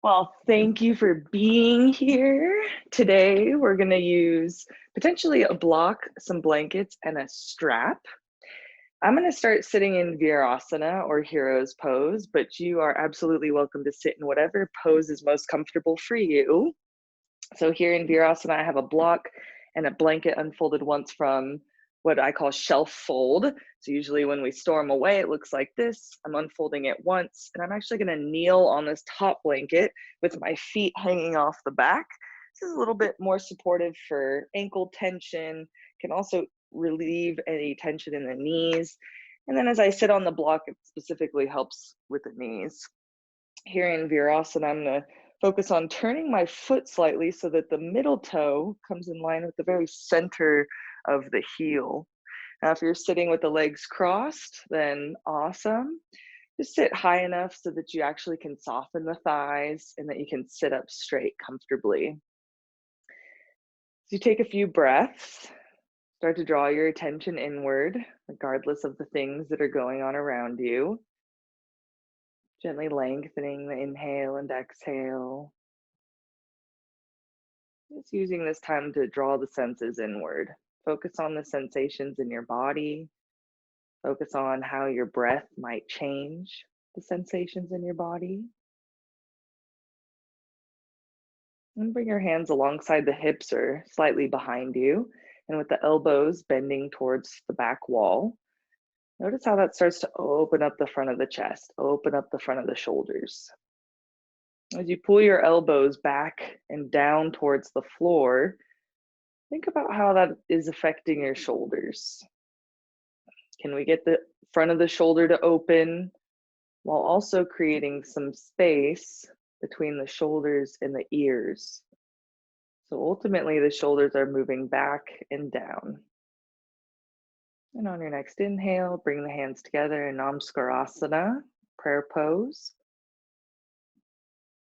Well, thank you for being here. Today, we're going to use potentially a block, some blankets, and a strap. I'm going to start sitting in Virasana or Hero's pose, but you are absolutely welcome to sit in whatever pose is most comfortable for you. So here in Virasana, I have a block and a blanket unfolded once from what I call shelf fold. So usually when we store them away, it looks like this. I'm unfolding it once, and I'm actually gonna kneel on this top blanket with my feet hanging off the back. This is a little bit more supportive for ankle tension, can also relieve any tension in the knees. And then as I sit on the block, it specifically helps with the knees. Here in Virasana, I'm gonna focus on turning my foot slightly so that the middle toe comes in line with the very center of the heel. Now, if you're sitting with the legs crossed, then awesome. Just sit high enough so that you actually can soften the thighs and that you can sit up straight comfortably. So you take a few breaths, start to draw your attention inward, regardless of the things that are going on around you. Gently lengthening the inhale and exhale. Just using this time to draw the senses inward. Focus on the sensations in your body. Focus on how your breath might change the sensations in your body. And bring your hands alongside the hips or slightly behind you. And with the elbows bending towards the back wall, notice how that starts to open up the front of the chest, open up the front of the shoulders. As you pull your elbows back and down towards the floor, think about how that is affecting your shoulders. Can we get the front of the shoulder to open while also creating some space between the shoulders and the ears? So ultimately, the shoulders are moving back and down. And on your next inhale, bring the hands together in Namaskar, prayer pose.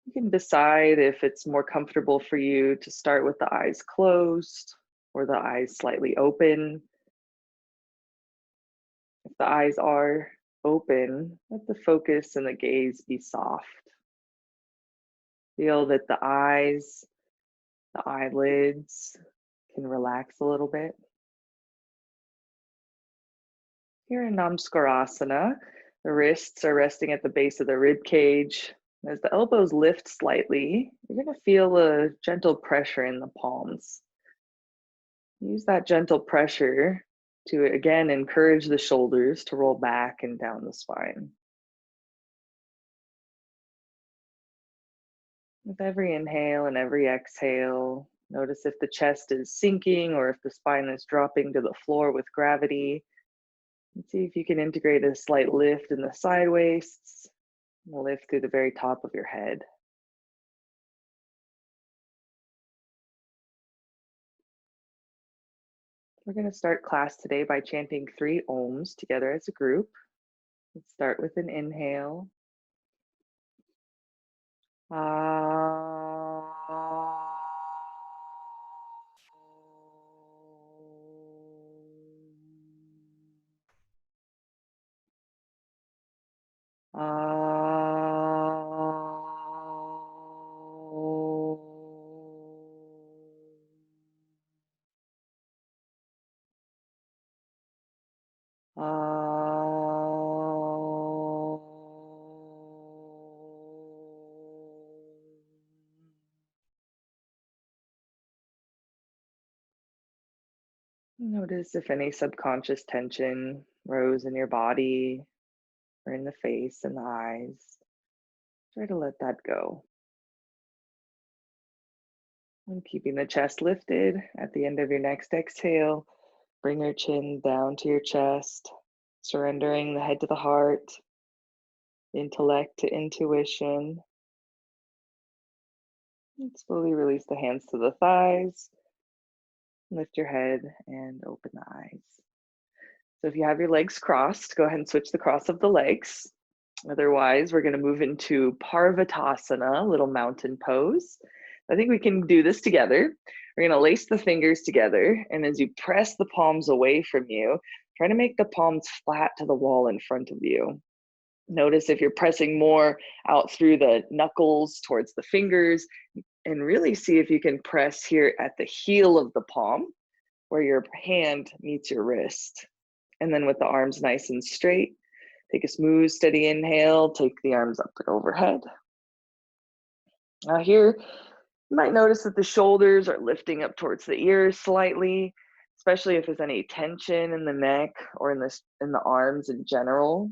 You can decide if it's more comfortable for you to start with the eyes closed or the eyes slightly open. If the eyes are open, let the focus and the gaze be soft. Feel that the eyes, the eyelids can relax a little bit. Here in Namaskar, the wrists are resting at the base of the rib cage. As the elbows lift slightly, you're going to feel a gentle pressure in the palms. Use that gentle pressure to, again, encourage the shoulders to roll back and down the spine. With every inhale and every exhale, notice if the chest is sinking or if the spine is dropping to the floor with gravity. And see if you can integrate a slight lift in the side waists and a lift through the very top of your head. We're going to start class today by chanting 3 Oms together as a group. Let's start with an inhale. Notice if any subconscious tension rose in your body or in the face and the eyes. Try to let that go. And keeping the chest lifted, at the end of your next exhale, bring your chin down to your chest, surrendering the head to the heart, intellect to intuition. And slowly release the hands to the thighs. Lift your head and open the eyes. So if you have your legs crossed, go ahead and switch the cross of the legs. Otherwise, we're going to move into Parvatasana, little mountain pose. I think we can do this together. We're going to lace the fingers together, and as you press the palms away from you, try to make the palms flat to the wall in front of you. Notice if you're pressing more out through the knuckles towards the fingers, and really see if you can press here at the heel of the palm where your hand meets your wrist. And then with the arms nice and straight, take a smooth, steady inhale, take the arms up and overhead. Now here, you might notice that the shoulders are lifting up towards the ears slightly, especially if there's any tension in the neck or in the arms in general.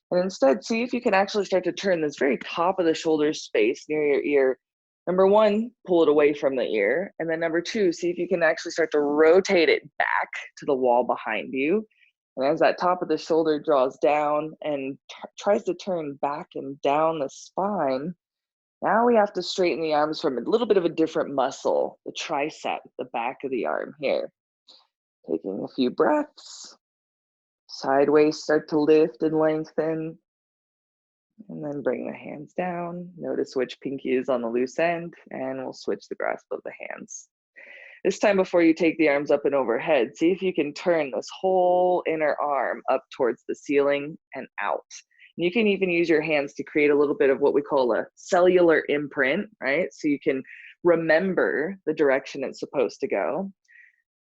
And instead, see if you can actually start to turn this very top of the shoulder space near your ear. Number one, pull it away from the ear. And then number two, see if you can actually start to rotate it back to the wall behind you. And as that top of the shoulder draws down and tries to turn back and down the spine, now we have to straighten the arms from a little bit of a different muscle, the tricep, the back of the arm here. Taking a few breaths. Sideways start to lift and lengthen. And then bring the hands down. Notice which pinky is on the loose end, and we'll switch the grasp of the hands. This time before you take the arms up and overhead, see if you can turn this whole inner arm up towards the ceiling and out. And you can even use your hands to create a little bit of what we call a cellular imprint, right? So you can remember the direction it's supposed to go.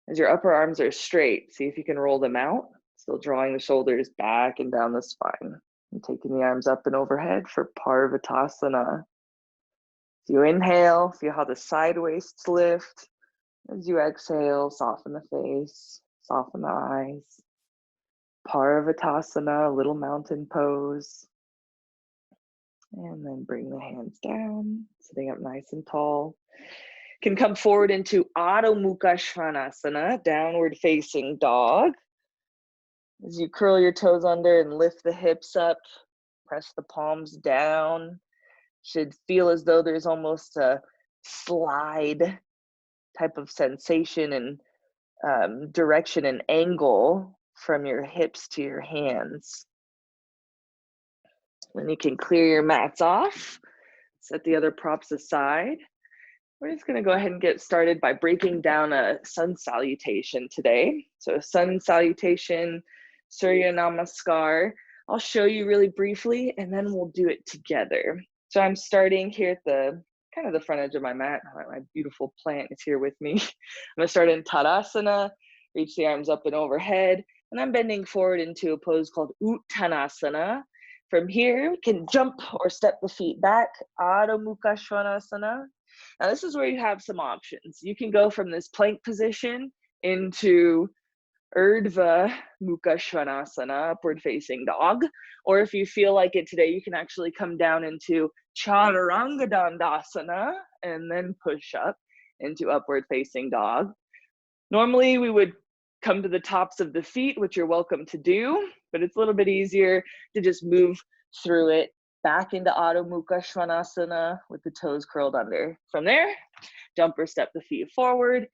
As your upper arms are straight, see if you can roll them out, still drawing the shoulders back and down the spine. And taking the arms up and overhead for Parvatasana. As you inhale, feel how the side waists lift. As you exhale, soften the face, soften the eyes. Parvatasana, little mountain pose. And then bring the hands down, sitting up nice and tall. Can come forward into Adho Mukha Svanasana, downward facing dog. As you curl your toes under and lift the hips up, press the palms down. Should feel as though there's almost a slide type of sensation and direction and angle from your hips to your hands. Then you can clear your mats off, set the other props aside. We're just gonna go ahead and get started by breaking down a sun salutation today. So a sun salutation, Surya Namaskar. I'll show you really briefly and then we'll do it together. So I'm starting here at the kind of the front edge of my mat. My beautiful plant is here with me. I'm gonna start in Tadasana, reach the arms up and overhead, and I'm bending forward into a pose called Uttanasana. From here, we can jump or step the feet back, Adho Mukha Svanasana. Now this is where you have some options. You can go from this plank position into Urdhva Mukha Svanasana, upward facing dog. Or if you feel like it today, you can actually come down into Chaturanga Dandasana and then push up into upward facing dog. Normally we would come to the tops of the feet, which you're welcome to do, but it's a little bit easier to just move through it back into Adho Mukha Svanasana with the toes curled under. From there, jump or step the feet forward,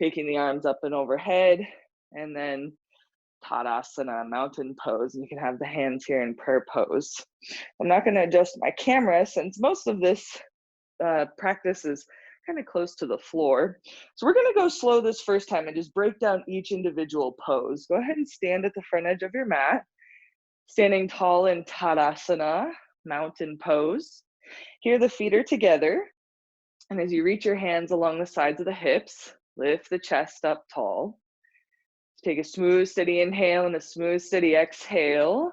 taking the arms up and overhead, and then Tadasana, mountain pose, and you can have the hands here in prayer pose. I'm not going to adjust my camera since most of this practice is kind of close to the floor. So we're going to go slow this first time and just break down each individual pose. Go ahead and stand at the front edge of your mat, standing tall in Tadasana, mountain pose. Here the feet are together, and as you reach your hands along the sides of the hips, lift the chest up tall. Take a smooth, steady inhale and a smooth, steady exhale.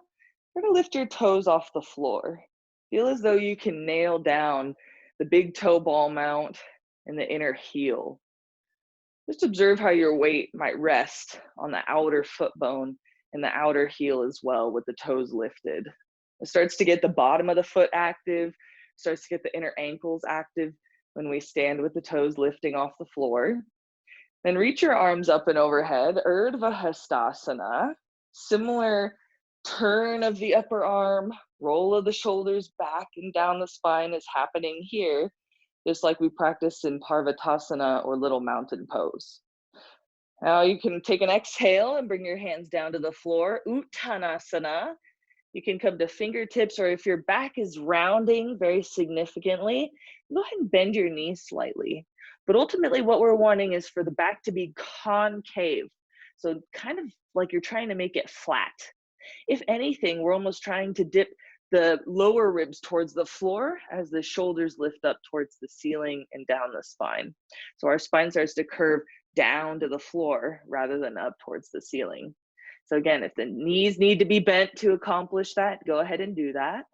You're gonna lift your toes off the floor. Feel as though you can nail down the big toe ball mount and the inner heel. Just observe how your weight might rest on the outer foot bone and the outer heel as well with the toes lifted. It starts to get the bottom of the foot active, starts to get the inner ankles active when we stand with the toes lifting off the floor. Then reach your arms up and overhead, Urdhva Hastasana. Similar turn of the upper arm, roll of the shoulders back and down the spine is happening here, just like we practiced in Parvatasana or little mountain pose. Now you can take an exhale and bring your hands down to the floor, Uttanasana. You can come to fingertips, or if your back is rounding very significantly, go ahead and bend your knees slightly. But ultimately what we're wanting is for the back to be concave. So kind of like you're trying to make it flat. If anything, we're almost trying to dip the lower ribs towards the floor as the shoulders lift up towards the ceiling and down the spine. So our spine starts to curve down to the floor rather than up towards the ceiling. So again, if the knees need to be bent to accomplish that, go ahead and do that.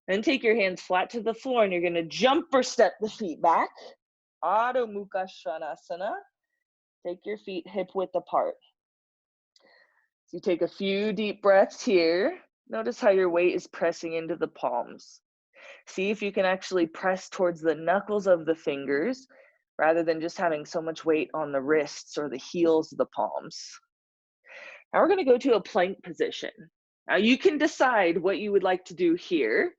Then take your hands flat to the floor and you're gonna jump or step the feet back. Adho Mukha Svanasana. Take your feet hip width apart. So you take a few deep breaths here. Notice how your weight is pressing into the palms. See if you can actually press towards the knuckles of the fingers rather than just having so much weight on the wrists or the heels of the palms. Now we're going to go to a plank position. Now you can decide what you would like to do here.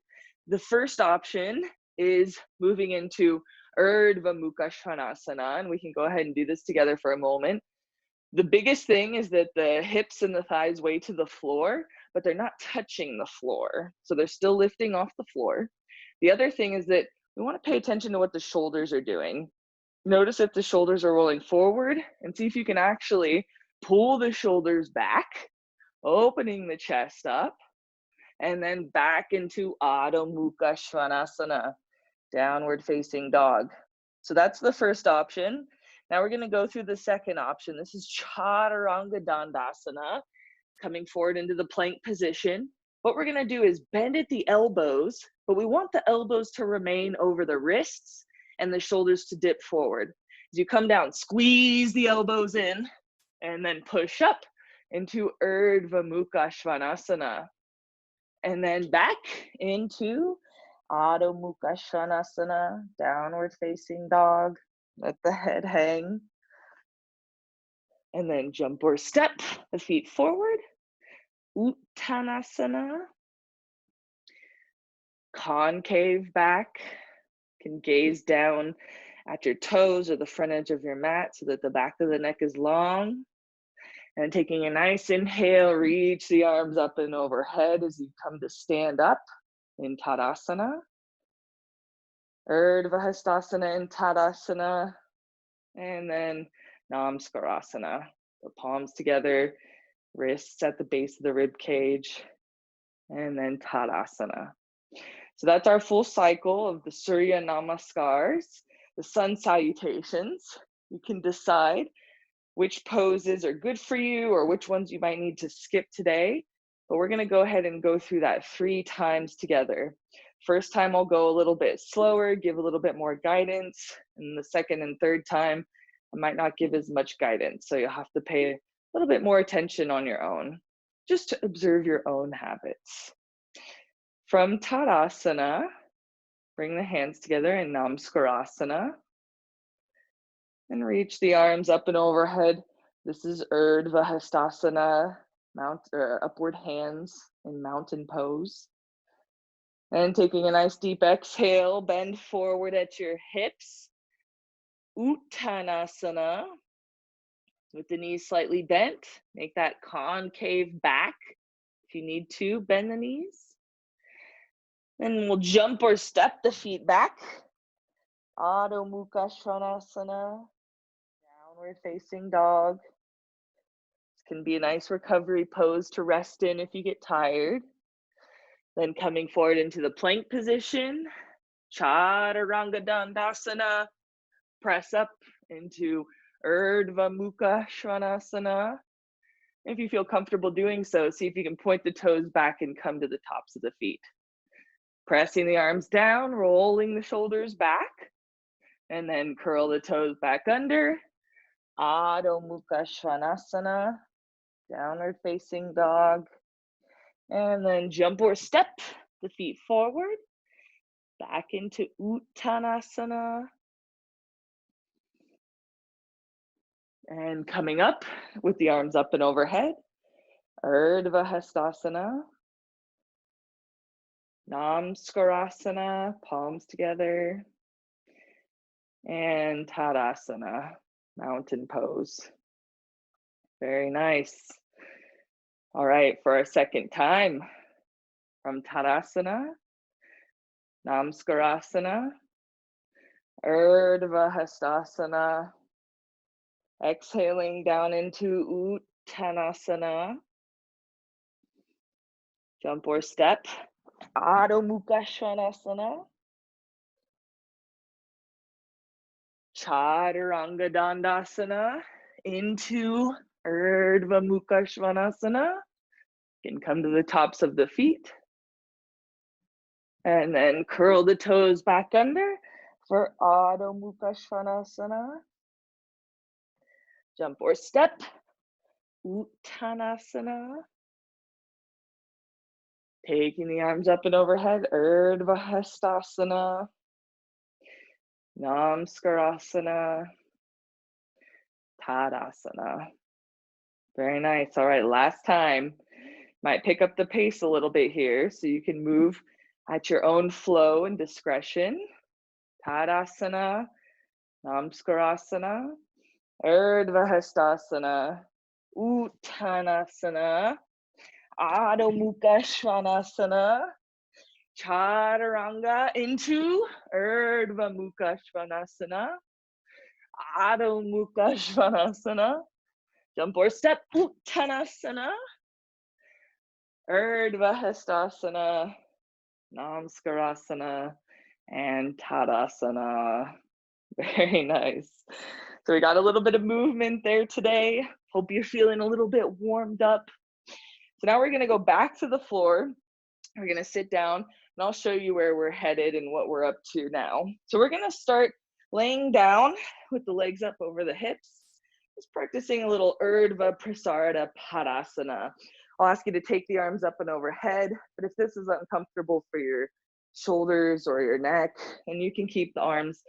The first option is moving into Urdhva Mukha Svanasana, and we can go ahead and do this together for a moment. The biggest thing is that the hips and the thighs weigh to the floor, but they're not touching the floor. So they're still lifting off the floor. The other thing is that we want to pay attention to what the shoulders are doing. Notice if the shoulders are rolling forward and see if you can actually pull the shoulders back, opening the chest up, and then back into Adho Mukha Svanasana, downward facing dog. So that's the first option. Now we're going to go through the second option. This is Chaturanga Dandasana, coming forward into the plank position. What we're going to do is bend at the elbows, but we want the elbows to remain over the wrists and the shoulders to dip forward. As you come down, squeeze the elbows in and then push up into Urdhva Mukha Svanasana. And then back into Adho Mukha Svanasana, downward facing dog. Let the head hang. And then jump or step the feet forward. Uttanasana. Concave back. You can gaze down at your toes or the front edge of your mat so that the back of the neck is long. And taking a nice inhale, reach the arms up and overhead as you come to stand up in Tadasana. Urdhva Hastasana in Tadasana. And then Namaskar. The palms together, wrists at the base of the rib cage, and then Tadasana. So that's our full cycle of the Surya Namaskars, the sun salutations. You can decide which poses are good for you or which ones you might need to skip today. But we're going to go ahead and go through that 3 times together. First time I'll go a little bit slower, give a little bit more guidance. And the second and third time, I might not give as much guidance. So you'll have to pay a little bit more attention on your own, just to observe your own habits. From Tadasana, bring the hands together in Namaskar. And reach the arms up and overhead. This is Urdhva Hastasana, upward hands in mountain pose. And taking a nice deep exhale, bend forward at your hips. Uttanasana, with the knees slightly bent. Make that concave back. If you need to, bend the knees. Then we'll jump or step the feet back. Adho Mukha Svanasana, downward facing dog. This can be a nice recovery pose to rest in if you get tired. Then coming forward into the plank position, Chaturanga Dandasana, press up into Urdhva Mukha Svanasana. If you feel comfortable doing so, see if you can point the toes back and come to the tops of the feet. Pressing the arms down, rolling the shoulders back, and then curl the toes back under. Adho Mukha Svanasana, downward facing dog. And then jump or step the feet forward, back into Uttanasana. And coming up with the arms up and overhead, Urdhva Hastasana. Namaskar, palms together. And Tadasana, mountain pose. Very nice. All right, for our second time, from Tadasana, Namaskar, Urdhva Hastasana, exhaling down into Uttanasana, jump or step Adho Mukha Svanasana. Chaturanga Dandasana into Urdhva Mukha Svanasana. You can come to the tops of the feet. And then curl the toes back under for Adho Mukha Svanasana. Jump or step, Uttanasana. Taking the arms up and overhead, Urdhva Hastasana. Namaskar, Tadasana. Very nice. All right, last time. Might pick up the pace a little bit here so you can move at your own flow and discretion. Tadasana, Namaskar, Urdhva Hastasana, Uttanasana, Adho Mukha Svanasana, Chaturanga into Urdhva Mukha Svanasana, Adho Mukha Svanasana, jump or step, Uttanasana, Urdhva Hastasana, Namaskar, and Tadasana. Very nice. So we got a little bit of movement there today. Hope you're feeling a little bit warmed up. So now we're going to go back to the floor. We're going to sit down and I'll show you where we're headed and what we're up to now. So we're going to start laying down with the legs up over the hips. Just practicing a little Urdhva Prasarita Padasana. I'll ask you to take the arms up and overhead, but if this is uncomfortable for your shoulders or your neck, and you can keep the arms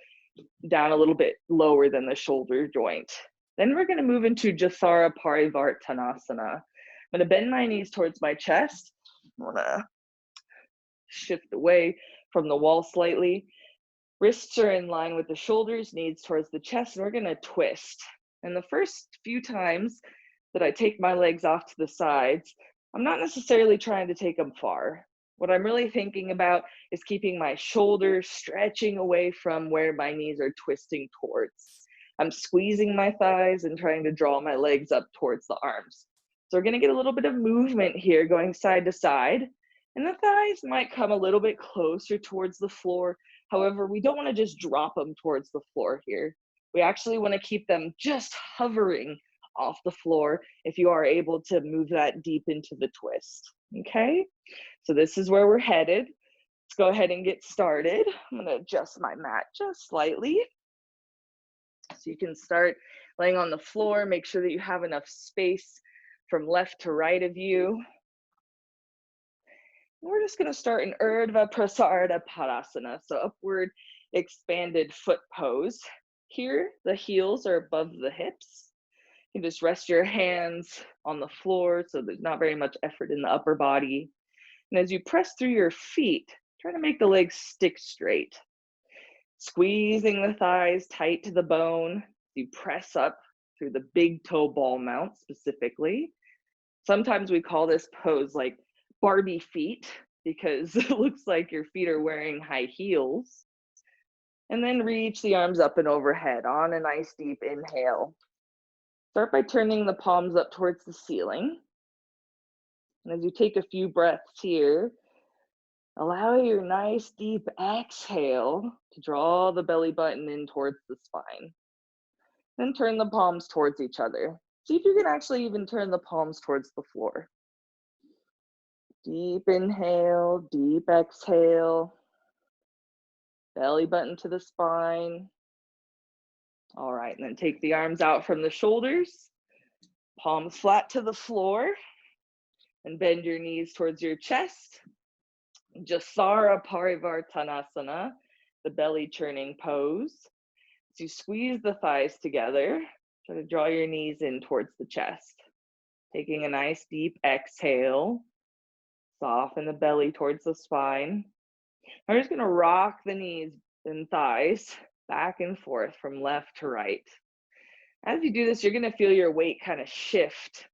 down a little bit lower than the shoulder joint. Then we're going to move into Jathara Parivartanasana. I'm going to bend my knees towards my chest. I'm going to shift away from the wall slightly. Wrists are in line with the shoulders, knees towards the chest, and we're going to twist. And the first few times that I take my legs off to the sides, I'm not necessarily trying to take them far. What I'm really thinking about is keeping my shoulders stretching away from where my knees are twisting towards. I'm squeezing my thighs and trying to draw my legs up towards the arms. So we're going to get a little bit of movement here going side to side. And the thighs might come a little bit closer towards the floor. However, we don't want to just drop them towards the floor here. We actually want to keep them just hovering off the floor if you are able to move that deep into the twist. Okay? So this is where we're headed. Let's go ahead and get started. I'm going to adjust my mat just slightly. So you can start laying on the floor. Make sure that you have enough space from left to right of you. We're just going to start in Urdhva Prasarita Padasana, so upward expanded foot pose. Here, the heels are above the hips. You can just rest your hands on the floor so there's not very much effort in the upper body. And as you press through your feet, try to make the legs stick straight. Squeezing the thighs tight to the bone. You press up through the big toe ball mount specifically. Sometimes we call this pose like Barbie feet because it looks like your feet are wearing high heels. And then reach the arms up and overhead on a nice deep inhale. Start by turning the palms up towards the ceiling. And as you take a few breaths here, allow your nice deep exhale to draw the belly button in towards the spine. Then turn the palms towards each other. See if you can actually even turn the palms towards the floor. Deep inhale, deep exhale. Belly button to the spine. All right, and then take the arms out from the shoulders. Palms flat to the floor. And bend your knees towards your chest. Jathara Parivartanasana, the belly churning pose. So you squeeze the thighs together. Try to draw your knees in towards the chest. Taking a nice deep exhale. Soften the belly towards the spine. I'm just going to rock the knees and thighs back and forth from left to right. As you do this, you're going to feel your weight kind of shift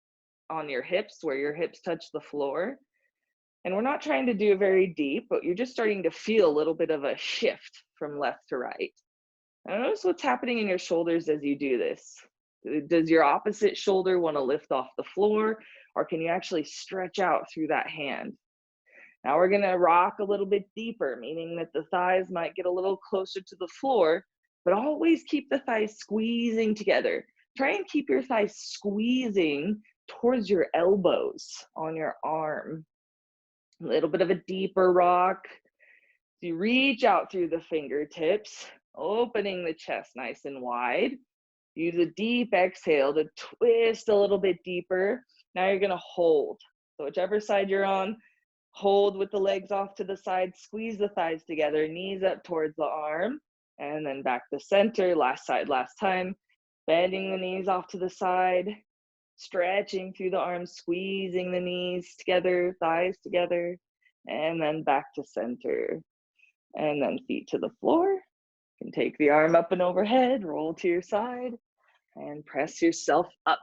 on your hips, where your hips touch the floor. And we're not trying to do it very deep, but you're just starting to feel a little bit of a shift from left to right. And notice what's happening in your shoulders as you do this. Does your opposite shoulder want to lift off the floor, or can you actually stretch out through that hand? Now we're gonna rock a little bit deeper, meaning that the thighs might get a little closer to the floor, but always keep the thighs squeezing together. Try and keep your thighs squeezing towards your elbows on your arm. A little bit of a deeper rock. So you reach out through the fingertips, opening the chest nice and wide. Use a deep exhale to twist a little bit deeper. Now you're gonna hold. So whichever side you're on, hold with the legs off to the side, squeeze the thighs together, knees up towards the arm, and then back to center, last side, last time. Bending the knees off to the side, stretching through the arms, squeezing the knees together, thighs together, and then back to center. And then feet to the floor. You can take the arm up and overhead, roll to your side, and press yourself up.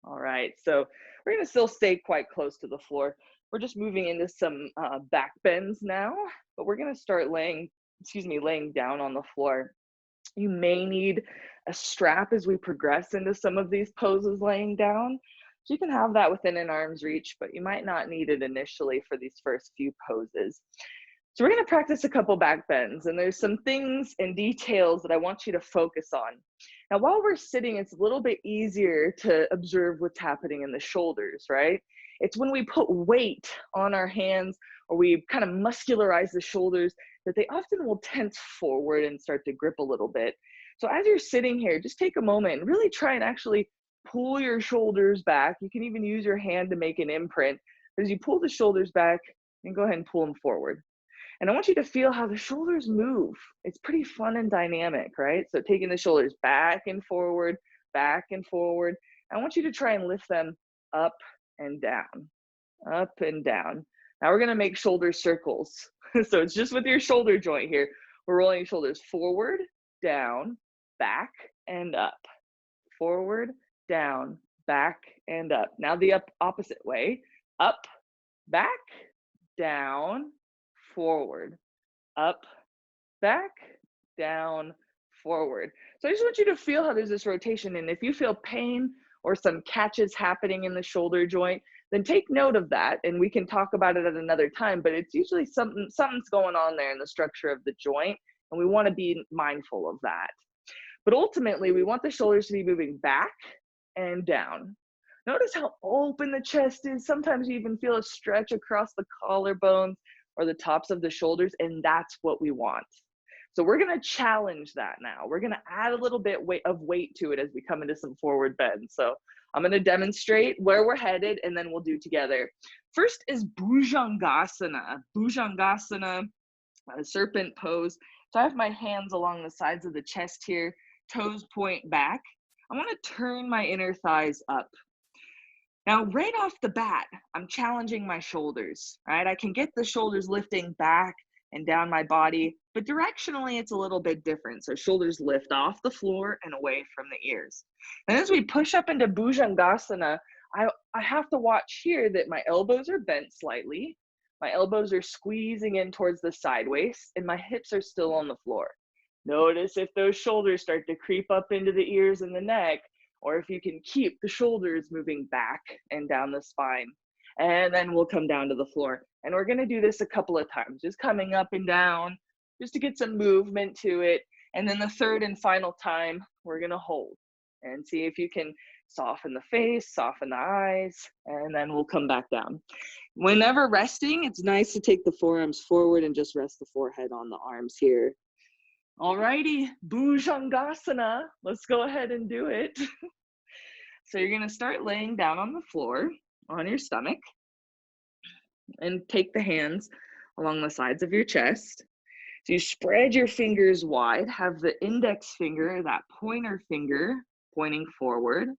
All right, so we're gonna still stay quite close to the floor. We're just moving into some back bends now, but we're gonna start laying down on the floor. You may need a strap as we progress into some of these poses laying down. So you can have that within an arm's reach, but you might not need it initially for these first few poses. So we're gonna practice a couple back bends, and there's some things and details that I want you to focus on. Now, while we're sitting, it's a little bit easier to observe what's happening in the shoulders, right? It's when we put weight on our hands or we kind of muscularize the shoulders that they often will tense forward and start to grip a little bit. So as you're sitting here, just take a moment and really try and actually pull your shoulders back. You can even use your hand to make an imprint. But as you pull the shoulders back, and go ahead and pull them forward. And I want you to feel how the shoulders move. It's pretty fun and dynamic, right? So taking the shoulders back and forward, back and forward. I want you to try and lift them up and down, up and down. Now we're gonna make shoulder circles. So it's just with your shoulder joint here. We're rolling shoulders forward, down, back, and up. Forward, down, back, and up. Now the opposite way. Up, back, down, forward, up, back, down, forward. So I just want you to feel how there's this rotation, and if you feel pain or some catches happening in the shoulder joint, then take note of that, and we can talk about it at another time, but it's usually something's going on there in the structure of the joint, and we want to be mindful of that. But ultimately, we want the shoulders to be moving back and down. Notice how open the chest is. Sometimes you even feel a stretch across the collarbones or the tops of the shoulders, and that's what we want. So we're gonna challenge that now. We're gonna add a little bit of weight to it as we come into some forward bends. So I'm gonna demonstrate where we're headed, and then we'll do together. First is Bhujangasana. Bhujangasana, serpent pose. So I have my hands along the sides of the chest here, toes point back. I wanna turn my inner thighs up. Now, right off the bat, I'm challenging my shoulders, right? I can get the shoulders lifting back and down my body, but directionally it's a little bit different. So shoulders lift off the floor and away from the ears. And as we push up into Bhujangasana, I have to watch here that my elbows are bent slightly, my elbows are squeezing in towards the side waist, and my hips are still on the floor. Notice if those shoulders start to creep up into the ears and the neck, or if you can keep the shoulders moving back and down the spine. And then we'll come down to the floor. And we're gonna do this a couple of times, just coming up and down, just to get some movement to it. And then the third and final time, we're gonna hold and see if you can soften the face, soften the eyes, and then we'll come back down. Whenever resting, it's nice to take the forearms forward and just rest the forehead on the arms here. Alrighty, Bhujangasana, let's go ahead and do it. So you're gonna start laying down on the floor, on your stomach, and take the hands along the sides of your chest. So you spread your fingers wide, have the index finger, that pointer finger, pointing forward.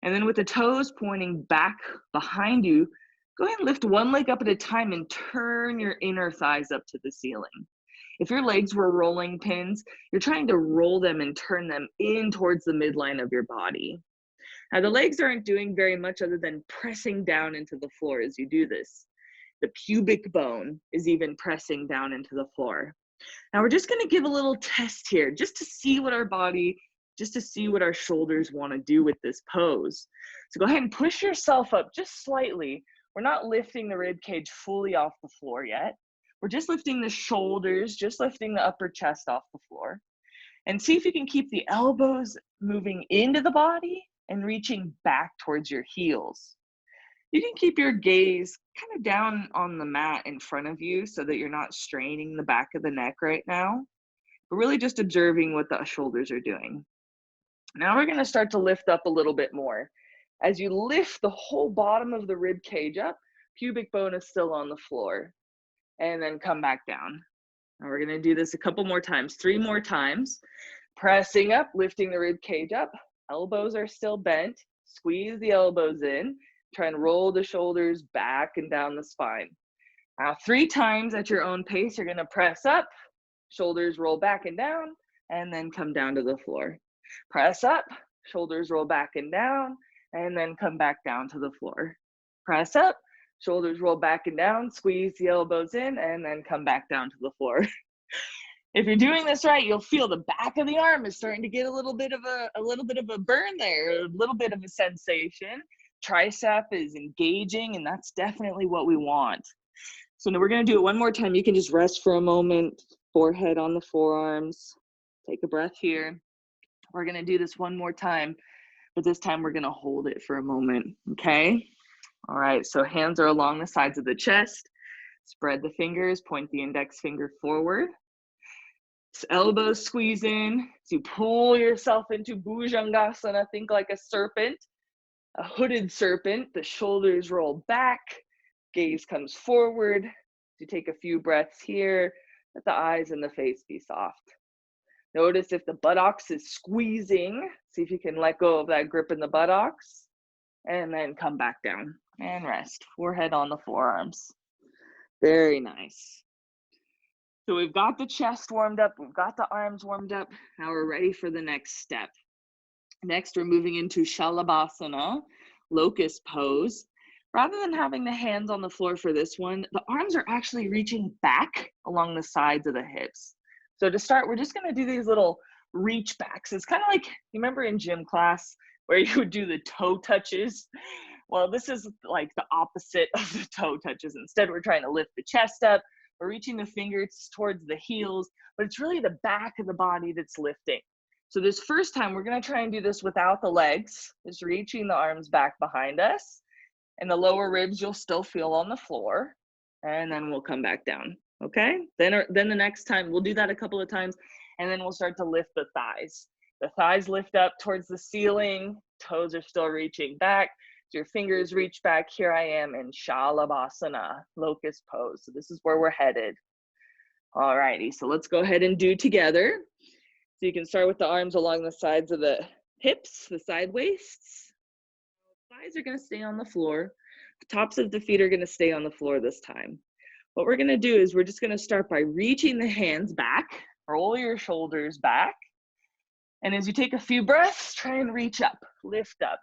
And then with the toes pointing back behind you, go ahead and lift one leg up at a time and turn your inner thighs up to the ceiling. If your legs were rolling pins, you're trying to roll them and turn them in towards the midline of your body. Now the legs aren't doing very much other than pressing down into the floor as you do this. The pubic bone is even pressing down into the floor. Now we're just gonna give a little test here just to see what our shoulders wanna do with this pose. So go ahead and push yourself up just slightly We're not lifting the rib cage fully off the floor yet. We're just lifting the shoulders, just lifting the upper chest off the floor. And see if you can keep the elbows moving into the body and reaching back towards your heels. You can keep your gaze kind of down on the mat in front of you so that you're not straining the back of the neck right now, but really just observing what the shoulders are doing. Now we're going to start to lift up a little bit more. As you lift the whole bottom of the rib cage up, pubic bone is still on the floor, and then come back down. And we're going to do this a couple more times, 3 more times. Pressing up, lifting the rib cage up, elbows are still bent, squeeze the elbows in, try and roll the shoulders back and down the spine. Now 3 times at your own pace, you're going to press up, shoulders roll back and down, and then come down to the floor. Press up, shoulders roll back and down, and then come back down to the floor. Press up, shoulders roll back and down, squeeze the elbows in, and then come back down to the floor. If you're doing this right, you'll feel the back of the arm is starting to get a little bit of a burn there, a little bit of a sensation. Tricep is engaging, and that's definitely what we want. So now we're going to do it one more time. You can just rest for a moment, forehead on the forearms. Take a breath here. We're going to do this one more time, but this time we're going to hold it for a moment, okay? All right, so hands are along the sides of the chest. Spread the fingers, point the index finger forward. Elbows squeeze in. So you pull yourself into Bhujangasana. Think like a serpent, a hooded serpent. The shoulders roll back, gaze comes forward. You take a few breaths here. Let the eyes and the face be soft. Notice if the buttocks is squeezing. See if you can let go of that grip in the buttocks. And then come back down and rest. Forehead on the forearms. Very nice. So we've got the chest warmed up. We've got the arms warmed up. Now we're ready for the next step. Next, we're moving into Shalabhasana, locust pose. Rather than having the hands on the floor for this one, the arms are actually reaching back along the sides of the hips. So to start, we're just going to do these little reach backs. It's kind of like, you remember in gym class where you would do the toe touches? Well, this is like the opposite of the toe touches. Instead, we're trying to lift the chest up. We're reaching the fingers towards the heels, but it's really the back of the body that's lifting. So this first time, we're going to try and do this without the legs, just reaching the arms back behind us. And the lower ribs you'll still feel on the floor, and then we'll come back down, okay? Then the next time, we'll do that a couple of times, and then we'll start to lift the thighs. The thighs lift up towards the ceiling, toes are still reaching back. So your fingers reach back. Here I am in Shalabhasana, locust pose. So this is where we're headed. All righty, so let's go ahead and do together. So you can start with the arms along the sides of the hips, the side waists. Thighs are going to stay on the floor. The tops of the feet are going to stay on the floor this time. What we're going to do is we're just going to start by reaching the hands back, roll your shoulders back. And as you take a few breaths, try and reach up, lift up.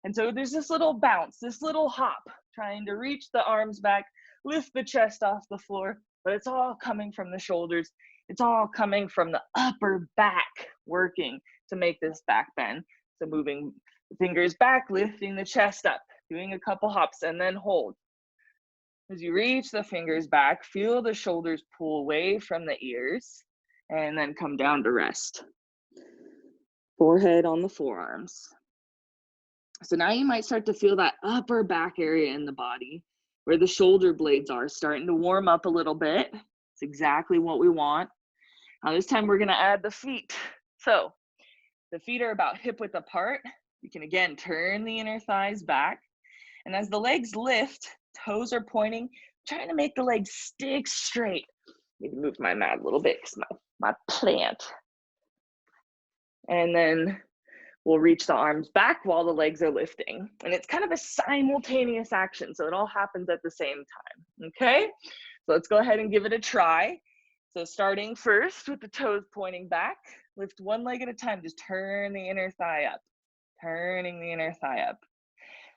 And so there's this little bounce, this little hop, trying to reach the arms back, lift the chest off the floor, but it's all coming from the shoulders. It's all coming from the upper back working to make this back bend. So moving the fingers back, lifting the chest up, doing a couple hops, and then hold. As you reach the fingers back, feel the shoulders pull away from the ears, and then come down to rest. Forehead on the forearms. So now you might start to feel that upper back area in the body where the shoulder blades are starting to warm up a little bit. It's exactly what we want. Now this time we're going to add the feet. So the feet are about hip width apart. You can again turn the inner thighs back. And as the legs lift, toes are pointing, trying to make the legs stick straight. Need to move my mat a little bit because my plant. And then we'll reach the arms back while the legs are lifting. And it's kind of a simultaneous action, so it all happens at the same time, okay? So let's go ahead and give it a try. So starting first with the toes pointing back, lift one leg at a time, just turn the inner thigh up, turning the inner thigh up.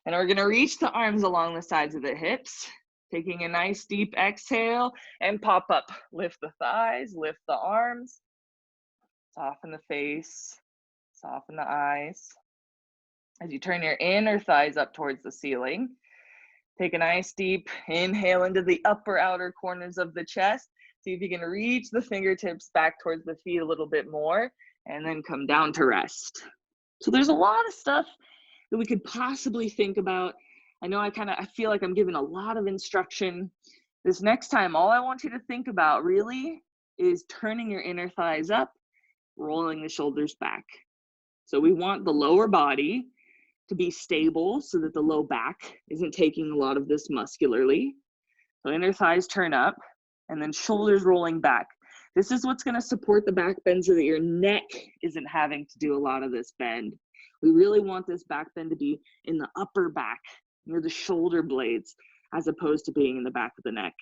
And we're gonna reach the arms along the sides of the hips, taking a nice deep exhale and pop up. Lift the thighs, lift the arms, soften the face, soften the eyes. As you turn your inner thighs up towards the ceiling, Take a nice deep inhale into the upper outer corners of the chest. See if you can reach the fingertips back towards the feet a little bit more, and then come down to rest. So there's a lot of stuff that we could possibly think about. I know I feel like I'm giving a lot of instruction. This next time, all I want you to think about really is turning your inner thighs up, rolling the shoulders back. So we want the lower body to be stable so that the low back isn't taking a lot of this muscularly. So inner thighs turn up, and then shoulders rolling back. This is what's gonna support the back bend so that your neck isn't having to do a lot of this bend. We really want this back bend to be in the upper back, near the shoulder blades, as opposed to being in the back of the neck.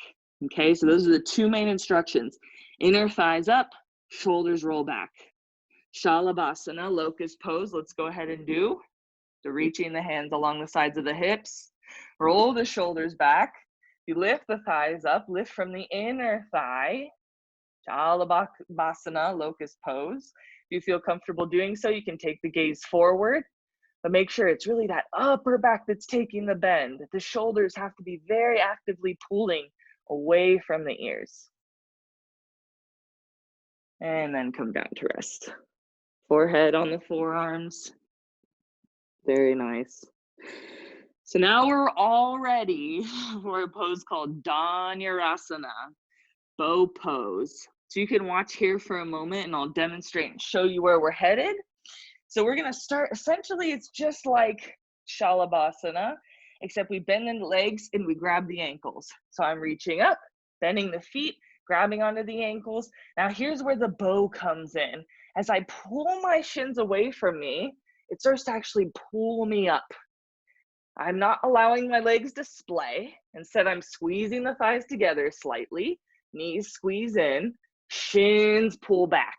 Okay, so those are the two main instructions. Inner thighs up, shoulders roll back. Shalabhasana, locust pose, let's go ahead and do. So reaching the hands along the sides of the hips, roll the shoulders back. You lift the thighs up, lift from the inner thigh. Shalabhasana, locust pose. If you feel comfortable doing so, you can take the gaze forward, but make sure it's really that upper back that's taking the bend. The shoulders have to be very actively pulling away from the ears. And then come down to rest. Forehead on the forearms. Very nice. So now we're all ready for a pose called Dhanurasana, bow pose. So you can watch here for a moment and I'll demonstrate and show you where we're headed. So we're gonna start, essentially it's just like Shalabhasana, except we bend the legs and we grab the ankles. So I'm reaching up, bending the feet, grabbing onto the ankles. Now here's where the bow comes in. As I pull my shins away from me, it starts to actually pull me up. I'm not allowing my legs to splay. Instead, I'm squeezing the thighs together slightly. Knees squeeze in, shins pull back.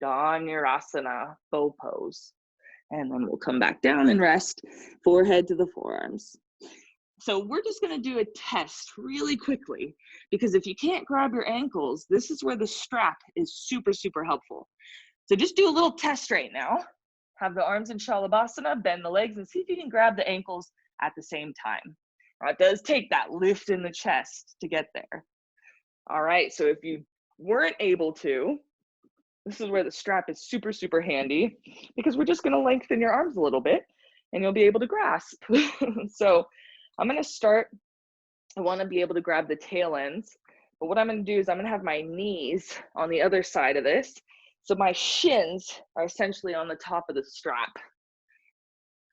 Dhanurasana, bow pose. And then we'll come back down and rest, forehead to the forearms. So we're just gonna do a test really quickly, because if you can't grab your ankles, this is where the strap is super, super helpful. So just do a little test right now. Have the arms in Shalabhasana, bend the legs, and see if you can grab the ankles at the same time. Now, it does take that lift in the chest to get there. All right, so if you weren't able to, this is where the strap is super, super handy, because we're just gonna lengthen your arms a little bit and you'll be able to grasp. So I'm gonna start, I wanna be able to grab the tail ends, but what I'm gonna do is I'm gonna have my knees on the other side of this. So my shins are essentially on the top of the strap.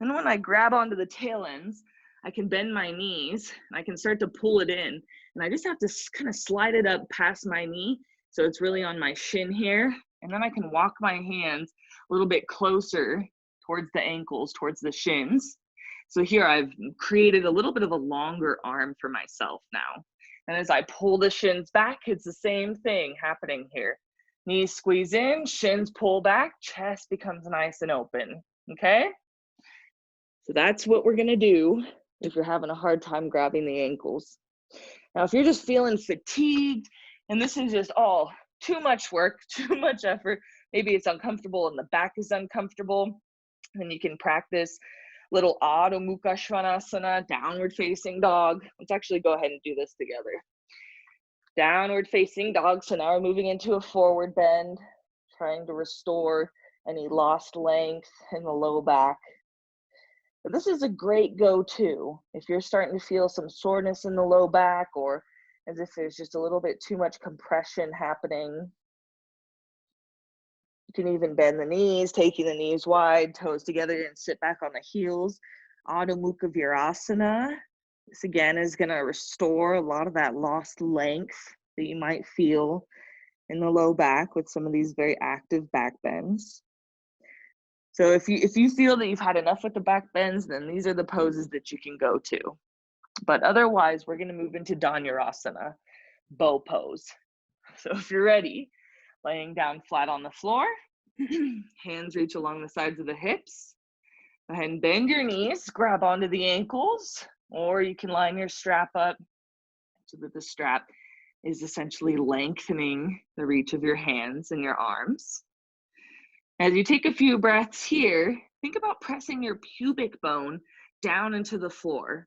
And when I grab onto the tail ends, I can bend my knees and I can start to pull it in. And I just have to kind of slide it up past my knee. So it's really on my shin here. And then I can walk my hands a little bit closer towards the ankles, towards the shins. So here I've created a little bit of a longer arm for myself now. And as I pull the shins back, it's the same thing happening here. Knees squeeze in, shins pull back, chest becomes nice and open, okay? So that's what we're gonna do if you're having a hard time grabbing the ankles. Now, if you're just feeling fatigued, and this is just all too much work, too much effort, maybe it's uncomfortable and the back is uncomfortable, then you can practice little Adho Mukha Svanasana, downward facing dog. Let's actually go ahead and do this together. Downward facing dog. So now we're moving into a forward bend, trying to restore any lost length in the low back. But this is a great go-to if you're starting to feel some soreness in the low back, or as if there's just a little bit too much compression happening. You can even bend the knees, taking the knees wide, toes together, and sit back on the heels. Adho Mukha Virasana. This again is going to restore a lot of that lost length that you might feel in the low back with some of these very active back bends. So if you feel that you've had enough with the back bends, then these are the poses that you can go to. But otherwise, we're going to move into Dhanurasana, bow pose. So if you're ready, laying down flat on the floor, hands reach along the sides of the hips. Go ahead and bend your knees, grab onto the ankles, or you can line your strap up so that the strap is essentially lengthening the reach of your hands and your arms. As you take a few breaths here, think about pressing your pubic bone down into the floor.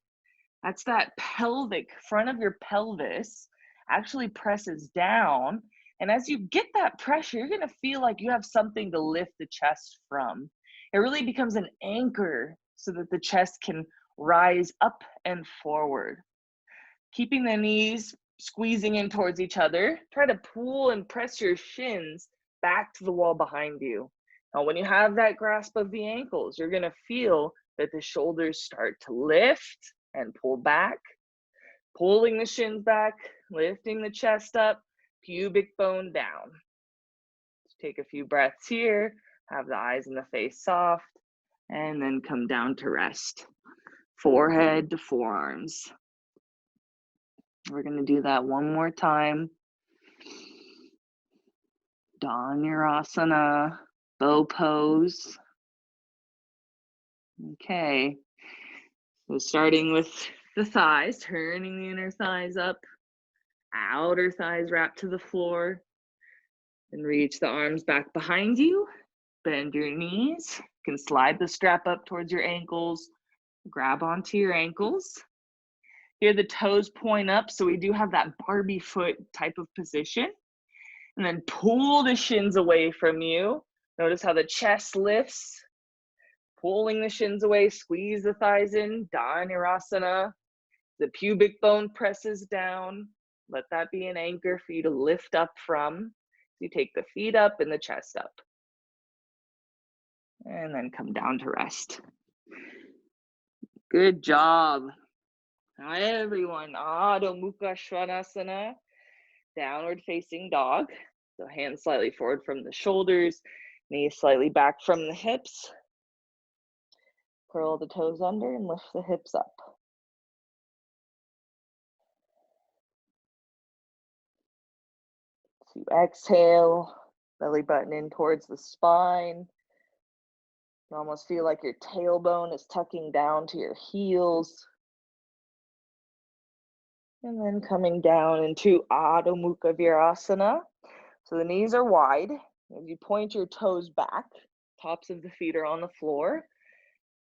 That's that pelvic, front of your pelvis actually presses down. And as you get that pressure, you're gonna feel like you have something to lift the chest from. It really becomes an anchor so that the chest can rise up and forward. Keeping the knees squeezing in towards each other, try to pull and press your shins back to the wall behind you. Now, when you have that grasp of the ankles, you're gonna feel that the shoulders start to lift and pull back, pulling the shins back, lifting the chest up, pubic bone down. Just take a few breaths here, have the eyes and the face soft, and then come down to rest. Forehead to forearms. We're going to do that one more time. Dhanurasana, bow pose. Okay, so starting with the thighs, turning the inner thighs up, outer thighs wrapped to the floor, and reach the arms back behind you. Bend your knees. You can slide the strap up towards your ankles, grab onto your ankles. Here the toes point up, so we do have that Barbie foot type of position. And then pull the shins away from you. Notice how the chest lifts, pulling the shins away, squeeze the thighs in, Dhanurasana. The pubic bone presses down. Let that be an anchor for you to lift up from. So you take the feet up and the chest up. And then come down to rest. Good job. Now everyone, Adho Mukha Svanasana, downward facing dog. So hands slightly forward from the shoulders, knees slightly back from the hips. Curl the toes under and lift the hips up. So you exhale, belly button in towards the spine. You almost feel like your tailbone is tucking down to your heels. And then coming down into Adho Mukha Virasana. So the knees are wide. As you point your toes back, tops of the feet are on the floor.